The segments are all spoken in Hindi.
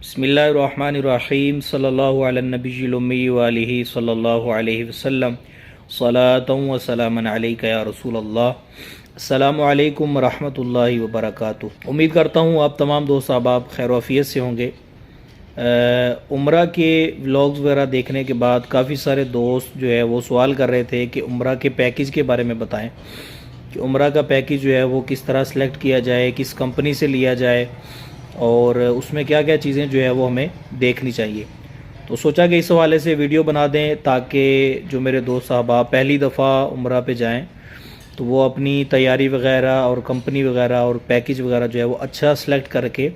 बिस्मिल्लाहिर्रहमानिर्रहीम सल्लल्लाहु अला नबिय्यिल उम्मी व आलिहि सल्लल्लाहु अलैहि वसल्लम सलातun व सलामन अलैका या रसूल अल्लाह। अस्सलामु अलैकुम व रहमतुल्लाहि व बरकातुहू। उम्मीद करता हूँ आप तमाम दोस्त अहबाब खैर आफियत से होंगे। उम्रा के व्लॉग्स वगैरह देखने के बाद काफ़ी सारे दोस्त जो है वो सवाल कर रहे थे कि उम्रा के पैकेज के बारे में बताएं कि उम्रा का पैकेज जो है वो किस तरह सेलेक्ट किया जाए, किस कंपनी से लिया जाए और उसमें क्या क्या चीज़ें जो है वो हमें देखनी चाहिए। तो सोचा कि इस हवाले से वीडियो बना दें ताकि जो मेरे दोस्त साहबा पहली दफ़ा उम्रा पे जाएं तो वो अपनी तैयारी वगैरह और कंपनी वगैरह और पैकेज वगैरह जो है वो अच्छा सेलेक्ट करके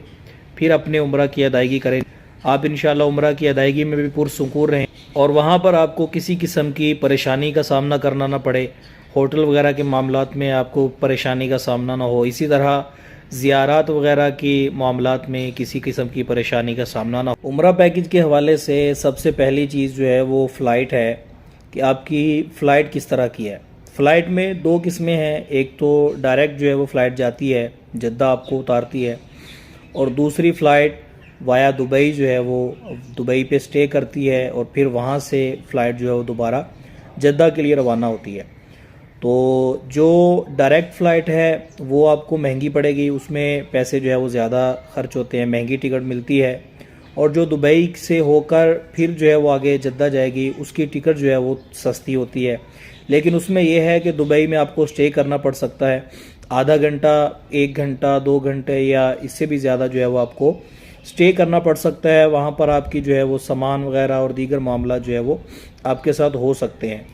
फिर अपने उम्रा की अदायगी करें। आप इंशाल्लाह उम्रा की अदायगी में भी पुरसुकून रहें और वहाँ पर आपको किसी किस्म की परेशानी का सामना करना ना पड़े, होटल वगैरह के मामलात में आपको परेशानी का सामना ना हो, इसी तरह ज़ियारात वगैरह की मामलात में किसी किस्म की परेशानी का सामना ना हो। उम्रा पैकेज के हवाले से सबसे पहली चीज़ जो है वो फ़्लाइट है कि आपकी फ़्लाइट किस तरह की है। फ़्लाइट में दो किस्में हैं, एक तो डायरेक्ट जो है वो फ़्लाइट जाती है, जद्दा आपको उतारती है, और दूसरी फ़्लाइट वाया दुबई जो है वो दुबई पे स्टे करती है और फिर वहाँ से फ़्लाइट जो है वो दोबारा जद्दा के लिए रवाना होती है। तो जो डायरेक्ट फ़्लाइट है वो आपको महंगी पड़ेगी, उसमें पैसे जो है वो ज़्यादा खर्च होते हैं, महंगी टिकट मिलती है। और जो दुबई से होकर फिर जो है वो आगे जद्दा जाएगी उसकी टिकट जो है वो सस्ती होती है, लेकिन उसमें यह है कि दुबई में आपको स्टे करना पड़ सकता है, आधा घंटा, 1 घंटा, 2 घंटे या इससे भी ज़्यादा जो है वो आपको स्टे करना पड़ सकता है। वहाँ पर आपकी जो है वो सामान वगैरह और दीगर मामला जो है वो आपके साथ हो सकते हैं।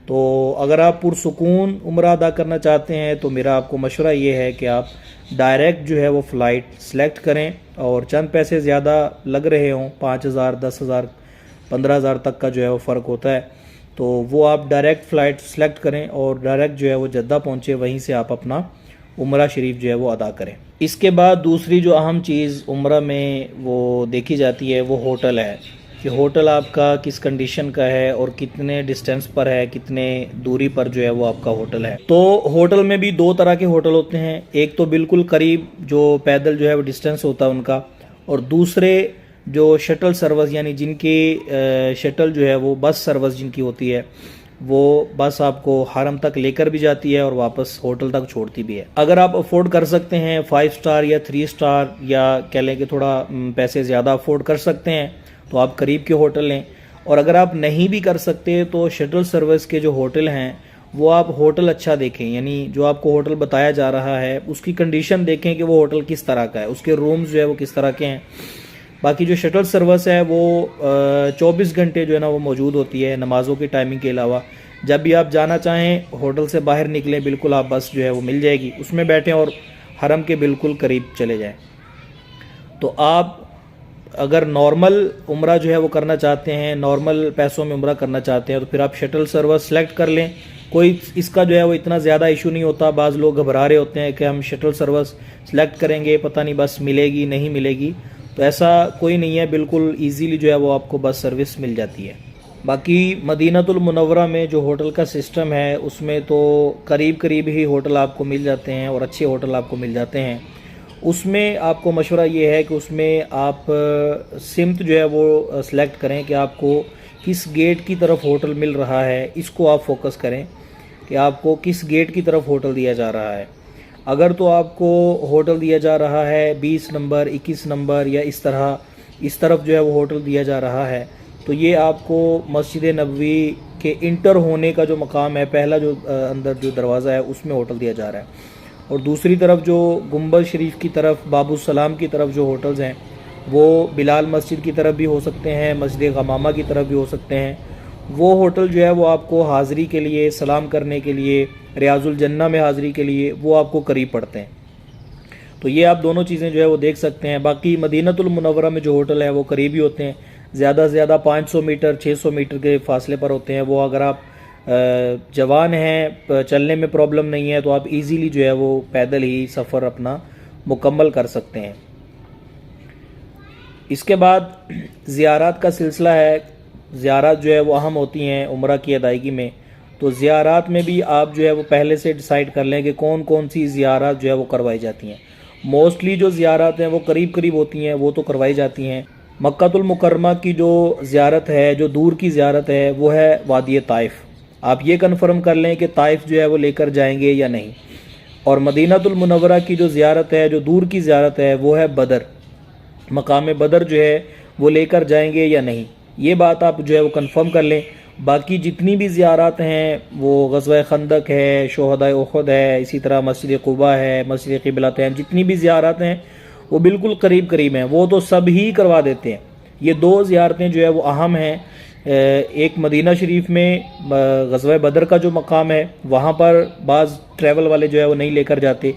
तो अगर आप पुरसुकून उम्रा अदा करना चाहते हैं तो मेरा आपको मशवरा ये है कि आप डायरेक्ट जो है वो फ़्लाइट सेलेक्ट करें और चंद पैसे ज़्यादा लग रहे हों, 5,000, 10,000, 15,000 तक का जो है वो फ़र्क होता है, तो वो आप डायरेक्ट फ़्लाइट सेलेक्ट करें और डायरेक्ट जो है वो जद्दा पहुँचे, वहीं से आप अपना उम्रा शरीफ जो है वो अदा करें। इसके बाद दूसरी जो अहम चीज़ उम्रा में वो देखी जाती है वो होटल है कि होटल आपका किस कंडीशन का है और कितने डिस्टेंस पर है, कितने दूरी पर जो है वो आपका होटल है। तो होटल में भी दो तरह के होटल होते हैं, एक तो बिल्कुल करीब जो पैदल जो है वो डिस्टेंस होता है उनका, और दूसरे जो शटल सर्विस यानी जिनकी शटल जो है वो बस सर्विस जिनकी होती है, वो बस आपको हरम तक लेकर भी जाती है और वापस होटल तक छोड़ती भी है। अगर आप अफोर्ड कर सकते हैं 5 स्टार या 3 स्टार या कह लें कि थोड़ा पैसे ज़्यादा अफोर्ड कर सकते हैं तो आप करीब के होटल लें, और अगर आप नहीं भी कर सकते तो शटल सर्विस के जो होटल हैं वो आप होटल अच्छा देखें, यानी जो आपको होटल बताया जा रहा है उसकी कंडीशन देखें कि वो होटल किस तरह का है, उसके रूम्स जो है वो किस तरह के हैं। बाकी जो शटल सर्विस है वो 24 घंटे जो है ना वो मौजूद होती है नमाज़ों की टाइमिंग के अलावा। जब भी आप जाना चाहें होटल से बाहर निकलें, बिल्कुल आप बस जो है वो मिल जाएगी, उसमें बैठें और हरम के बिल्कुल करीब चले जाएं। तो आप अगर नॉर्मल उम्रा जो है वो करना चाहते हैं, नॉर्मल पैसों में उम्रा करना चाहते हैं, तो फिर आप शटल सर्विस सेलेक्ट कर लें। कोई इसका जो है वो इतना ज़्यादा इशू नहीं होता। बाज़ लोग घबरा रहे होते हैं कि हम शटल सर्विस सेलेक्ट करेंगे, पता नहीं बस मिलेगी नहीं मिलेगी, तो ऐसा कोई नहीं है, बिल्कुल ईजीली जो है वो आपको बस सर्विस मिल जाती है। बाकी मदीनतुल मुनव्वरा में जो होटल का सिस्टम है उसमें तो करीब करीब ही होटल आपको मिल जाते हैं और अच्छे होटल आपको मिल जाते हैं। उसमें आपको मशवरा ये है कि उसमें आप सिमत जो है वो सिलेक्ट करें कि आपको किस गेट की तरफ होटल मिल रहा है, इसको आप फोकस करें कि आपको किस गेट की तरफ होटल दिया जा रहा है। अगर तो आपको होटल दिया जा रहा है 20 नंबर, 21 नंबर या इस तरफ जो है वो होटल दिया जा रहा है, तो ये आपको मस्जिद नबवी के इंटर होने का जो मकाम है, पहला जो अंदर जो दरवाज़ा है उसमें होटल दिया जा रहा है। और दूसरी तरफ जो गुंबद शरीफ की तरफ, बाबू सलाम की तरफ जो होटल्स हैं वो बिलाल मस्जिद की तरफ भी हो सकते हैं, मस्जिद गमामा की तरफ भी हो सकते हैं। वो होटल जो है वो आपको हाज़री के लिए, सलाम करने के लिए, रियाजुल जन्ना में हाज़री के लिए वो आपको करीब पड़ते हैं। तो ये आप दोनों चीज़ें जो है वो देख सकते हैं। बाकी मदीनतुल मुनव्वरा में जो होटल है वो करीबी होते हैं, ज़्यादा से ज़्यादा 500 मीटर 600 मीटर के फासले पर होते हैं। वो अगर आप जवान हैं, चलने में प्रॉब्लम नहीं है, तो आप इजीली जो है वो पैदल ही सफ़र अपना मुकम्मल कर सकते हैं। इसके बाद ज़ियारात का सिलसिला है। ज़ियारात जो है वो अहम होती हैं उम्रा की अदायगी में, तो ज़ियारात में भी आप जो है वो पहले से डिसाइड कर लें कि कौन कौन सी ज़ियारात जो है वो करवाई जाती हैं। मोस्टली जो ज़ियारात हैं वो करीब करीब होती हैं, वो तो करवाई जाती हैं। मक्कातुल मुकर्रमा की जो ज़ियारत है, जो दूर की ज़ियारत है, वो है वादी ताइफ। आप ये कन्फर्म कर लें कि ताइफ जो है वो लेकर जाएंगे या नहीं। और मदीनातुल मुनव्वरा की जो ज़ियारत है, जो दूर की ज़ियारत है, वो है बदर, मकाम बदर जो है वो लेकर जाएंगे या नहीं। ये बात आप जो है वो कन्फर्म कर लें। बाकी जितनी भी ज़ियारत हैं, वो ग़ज़वा खंदक है, शोहदा उहद है, इसी तरह मस्जिद क़ुबा है, मस्जिद क़िबलतैन, जितनी भी ज़ियारत हैं वो बिल्कुल करीब करीब हैं, वो तो सब ही करवा देते हैं। ये दो ज़ियारतें जो है वो अहम हैं। एक मदीना शरीफ में ग़ज़वा बदर का जो मकाम है, वहाँ पर बाज़ ट्रैवल वाले जो है वो नहीं लेकर जाते।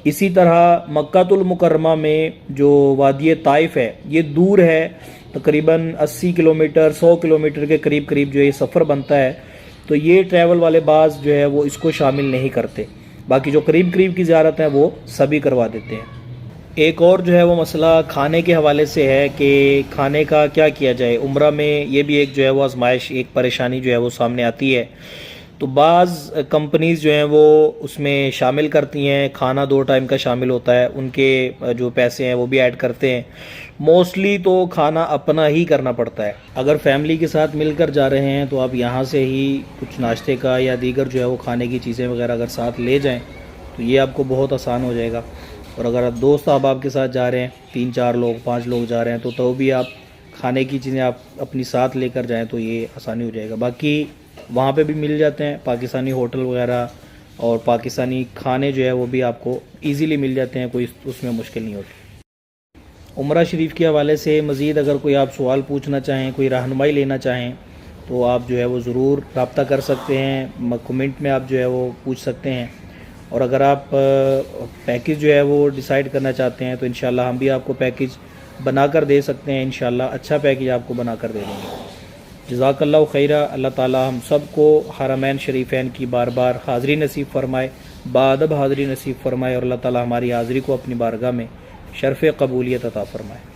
इसी तरह मक्कातुल मुकर्रमा में जो वादी ताइफ है, ये दूर है, तकरीबन 80 किलोमीटर 100 किलोमीटर के करीब करीब जो ये सफ़र बनता है। तो ये ट्रैवल वाले बाज़ जो है वो इसको शामिल नहीं करते। बाकी जो करीब करीब की ज़ियारत है वो सभी करवा देते हैं। एक और जो है वो मसला खाने के हवाले से है कि खाने का क्या किया जाए। उम्रा में ये भी एक जो है वो आजमाइश, एक परेशानी जो है वो सामने आती है। तो बाज़ कंपनीज़ जो हैं वो उसमें शामिल करती हैं, खाना 2 टाइम का शामिल होता है, उनके जो पैसे हैं वो भी ऐड करते हैं। मोस्टली तो खाना अपना ही करना पड़ता है। अगर फैमिली के साथ मिलकर जा रहे हैं तो आप यहाँ से ही कुछ नाश्ते का या दीगर जो है वो खाने की चीज़ें वगैरह अगर साथ ले जाएँ तो ये आपको बहुत आसान हो जाएगा। और अगर आप दोस्त अहबाब के साथ जा रहे हैं, 3-4 लोग 5 लोग जा रहे हैं, तो भी आप खाने की चीज़ें आप अपनी साथ लेकर जाएं तो ये आसानी हो जाएगा। बाकी वहाँ पे भी मिल जाते हैं पाकिस्तानी होटल वगैरह, और पाकिस्तानी खाने जो है वो भी आपको इजीली मिल जाते हैं, कोई उसमें मुश्किल नहीं होती। उम्रा शरीफ के हवाले से मज़ीद अगर कोई आप सवाल पूछना चाहें, कोई रहनुमाई लेना चाहें, तो आप जो है वो ज़रूर रब्ता कर सकते हैं, कमेंट में आप जो है वो पूछ सकते हैं। और अगर आप पैकेज जो है वो डिसाइड करना चाहते हैं तो इंशाल्लाह हम भी आपको पैकेज बनाकर दे सकते हैं। इंशाल्लाह अच्छा पैकेज आपको बनाकर दे देंगे। जज़ाकल्लाहु खैरा। अल्लाह ताला हम सब को हरमैन शरीफैन की बार बार हाज़री नसीब फ़रमाए, बादब हाज़री नसीब फ़रमाए, और अल्लाह ताला हमारी हाज़री को अपनी बारगाह में शर्फ़ कबूलियत अता फ़रमाए।